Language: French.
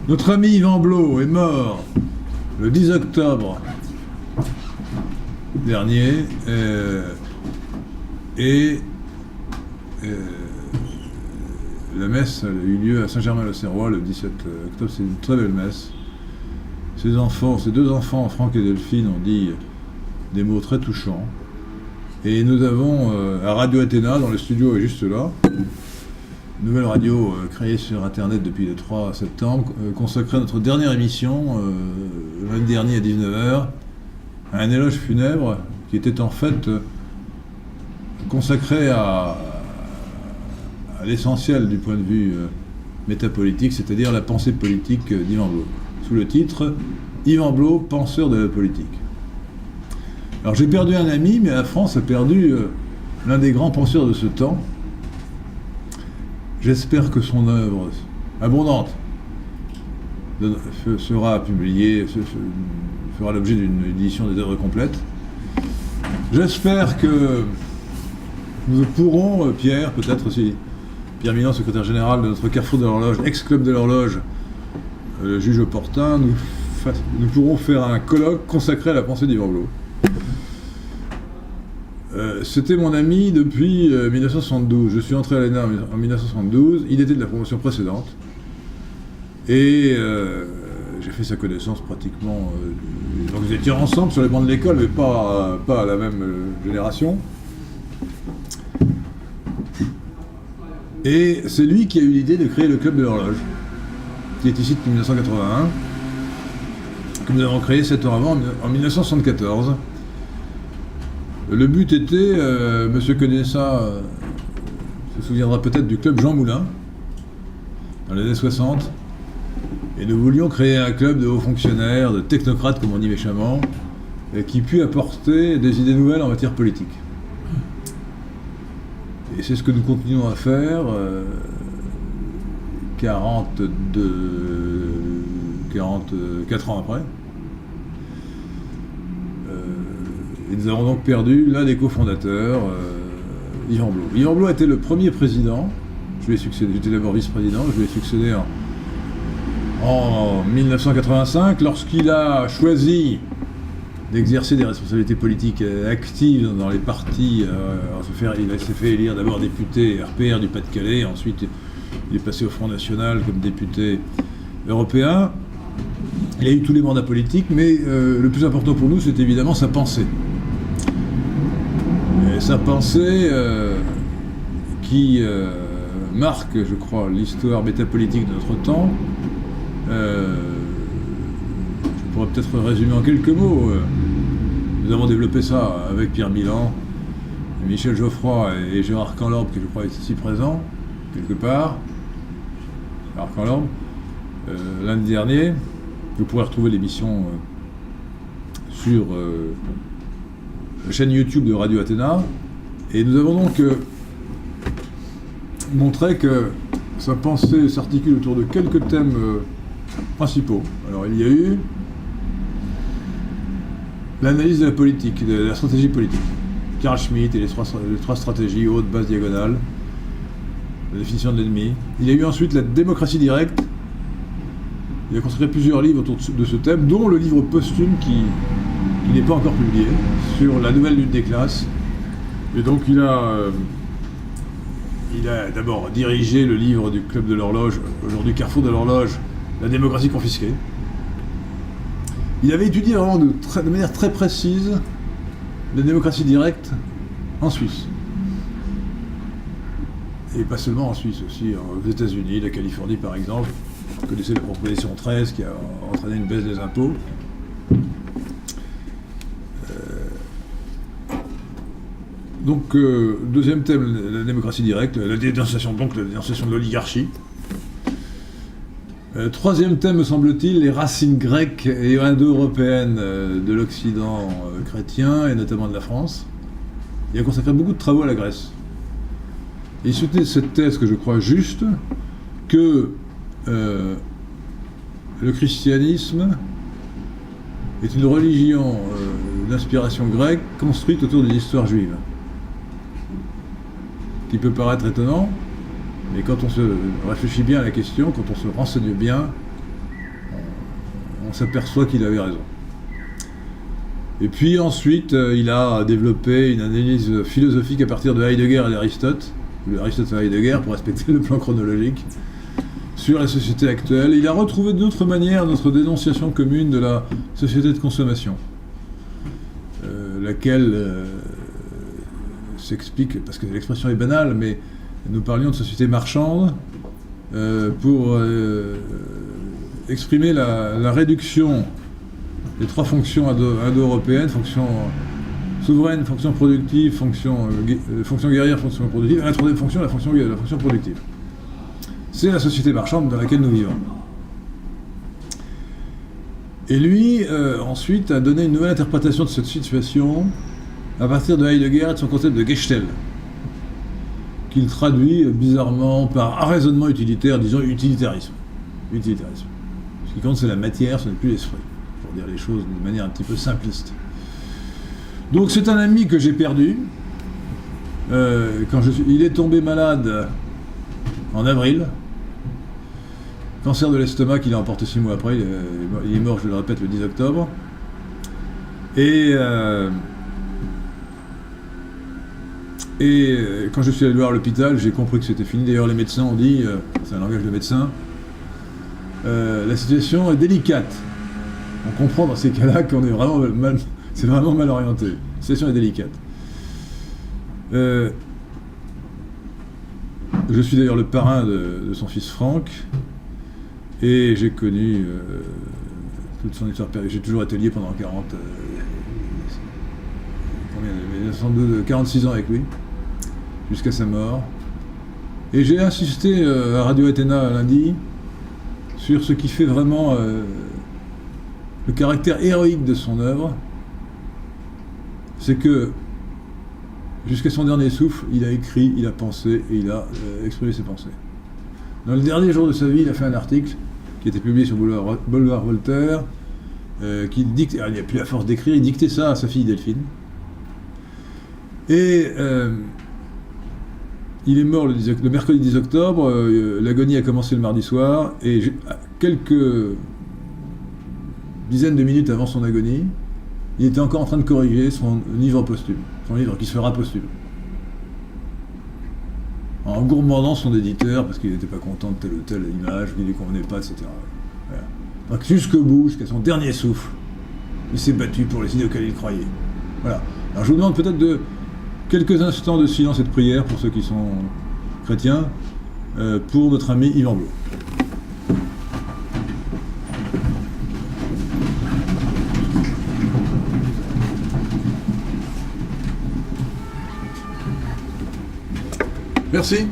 Notre ami Yvan Blot est mort le 10 octobre dernier et la messe a eu lieu à Saint-Germain-l'Auxerrois le 17 octobre. C'est une très belle messe. Ces deux enfants, Franck et Delphine, ont dit des mots très touchants. Et nous avons à Radio Athéna, dans le studio est juste là, une nouvelle radio créée sur Internet depuis le 3 septembre, consacrée à notre dernière émission, le lundi dernier à 19h, à un éloge funèbre qui était en fait consacré à l'essentiel du point de vue métapolitique, c'est-à-dire la pensée politique d'Yvan Blot, sous le titre « Yvan Blot, penseur de la politique ». Alors j'ai perdu un ami, mais la France a perdu l'un des grands penseurs de ce temps. J'espère que son œuvre abondante sera publiée, fera l'objet d'une édition des œuvres complètes. J'espère que nous pourrons, Pierre, peut-être aussi, Pierre Milan, secrétaire général de notre Carrefour de l'Horloge, ex-club de l'Horloge, le juge opportun, nous pourrons faire un colloque consacré à la pensée d'Yvan Blot. C'était mon ami depuis 1972. Je suis entré à l'ENA en 1972. Il était de la promotion précédente. Et j'ai fait sa connaissance pratiquement. Donc nous étions ensemble sur les bancs de l'école, mais pas à la même génération. Et c'est lui qui a eu l'idée de créer le Club de l'Horloge, qui est ici depuis 1981, que nous avons créé 7 ans avant, en 1974. Le but était, monsieur Conessa se souviendra peut-être du club Jean Moulin, dans les années 60, et nous voulions créer un club de hauts fonctionnaires, de technocrates, comme on dit méchamment, qui puisse apporter des idées nouvelles en matière politique. Et c'est ce que nous continuons à faire 44 ans après. Et nous avons donc perdu l'un des cofondateurs, Yvan Blot. Yvan Blot était le premier président. Je lui ai succédé. J'étais d'abord vice-président. Je lui ai succédé en 1985, lorsqu'il a choisi d'exercer des responsabilités politiques actives dans les partis. Il s'est fait élire d'abord député RPR du Pas-de-Calais. Ensuite, il est passé au Front National comme député européen. Il a eu tous les mandats politiques, mais le plus important pour nous, c'est évidemment sa pensée. Et sa pensée qui marque, je crois, l'histoire métapolitique de notre temps. Je pourrais peut-être résumer en quelques mots. Nous avons développé ça avec Pierre Milan, Michel Geoffroy et Gérard Canlorbe, qui je crois est ici présent, quelque part. Gérard Canlorbe, lundi dernier. Vous pourrez retrouver l'émission sur la chaîne YouTube de Radio Athéna. Et nous avons donc montré que sa pensée s'articule autour de quelques thèmes principaux. Alors il y a eu l'analyse de la politique, de la stratégie politique. Carl Schmitt et les trois stratégies, haute, basse, diagonale, la définition de l'ennemi. Il y a eu ensuite la démocratie directe. Il a consacré plusieurs livres autour de ce thème, dont le livre posthume qui n'est pas encore publié, sur la nouvelle lutte des classes. Et donc il a d'abord dirigé le livre du Club de l'Horloge, aujourd'hui Carrefour de l'Horloge, La démocratie confisquée. Il avait étudié vraiment de manière très précise la démocratie directe en Suisse. Et pas seulement en Suisse, aussi aux États-Unis, la Californie par exemple. Vous connaissez la proposition 13 qui a entraîné une baisse des impôts. Donc, deuxième thème, la démocratie directe, la dénonciation de l'oligarchie. Troisième thème, me semble-t-il, les racines grecques et indo-européennes de l'Occident chrétien, et notamment de la France. Il a consacré beaucoup de travaux à la Grèce. Et il soutenait cette thèse que je crois juste, que le christianisme est une religion d'inspiration grecque construite autour des histoires juives. Qui peut paraître étonnant, mais quand on se réfléchit bien à la question, quand on se renseigne bien, s'aperçoit qu'il avait raison. Et puis ensuite, il a développé une analyse philosophique à partir de Heidegger et d'Aristote, ou Aristote et Heidegger, pour respecter le plan chronologique, sur la société actuelle. Il a retrouvé d'autres manières notre dénonciation commune de la société de consommation, laquelle s'explique, parce que l'expression est banale, mais nous parlions de société marchande, pour exprimer la réduction des trois fonctions indo-européennes, fonction souveraine, fonction productive, fonction guerrière, fonction productive, et la troisième fonction, la fonction productive. C'est la société marchande dans laquelle nous vivons. Et lui, ensuite, a donné une nouvelle interprétation de cette situation à partir de Heidegger et de son concept de Gestell, qu'il traduit bizarrement par un raisonnement utilitaire, disons utilitarisme. Utilitarisme. Ce qui compte, c'est la matière, ce n'est plus l'esprit, pour dire les choses de manière un petit peu simpliste. Donc c'est un ami que j'ai perdu. Il est tombé malade en avril. Cancer de l'estomac qu'il a emporté 6 mois après. Il est mort, je le répète, le 10 octobre. Et quand je suis allé le voir à l'hôpital, j'ai compris que c'était fini. D'ailleurs, les médecins ont dit, c'est un langage de médecin, la situation est délicate. On comprend dans ces cas-là qu'on est vraiment mal, c'est vraiment mal orienté. La situation est délicate. Je suis d'ailleurs le parrain de son fils Franck, et j'ai connu toute son histoire. J'ai toujours été lié pendant 46 ans avec lui, jusqu'à sa mort. Et j'ai insisté à Radio Athéna lundi sur ce qui fait vraiment le caractère héroïque de son œuvre. C'est que jusqu'à son dernier souffle, il a écrit, il a pensé et il a exprimé ses pensées. Dans le dernier jour de sa vie, il a fait un article qui a été publié sur Boulevard Voltaire, qui dicte, il n'y a plus la force d'écrire, il dictait ça à sa fille Delphine. Et il est mort le mercredi 10 octobre, l'agonie a commencé le mardi soir, et quelques dizaines de minutes avant son agonie, il était encore en train de corriger son livre posthume, son livre qui se fera posthume, en gourmandant son éditeur parce qu'il n'était pas content de telle ou telle image, qu'il ne lui convenait pas, etc. Voilà. Donc jusqu'au bout, jusqu'à son dernier souffle, il s'est battu pour les idées auxquelles il croyait. Voilà. Alors je vous demande peut-être de quelques instants de silence et de prière pour ceux qui sont chrétiens, pour notre ami Yvan Blot. Merci.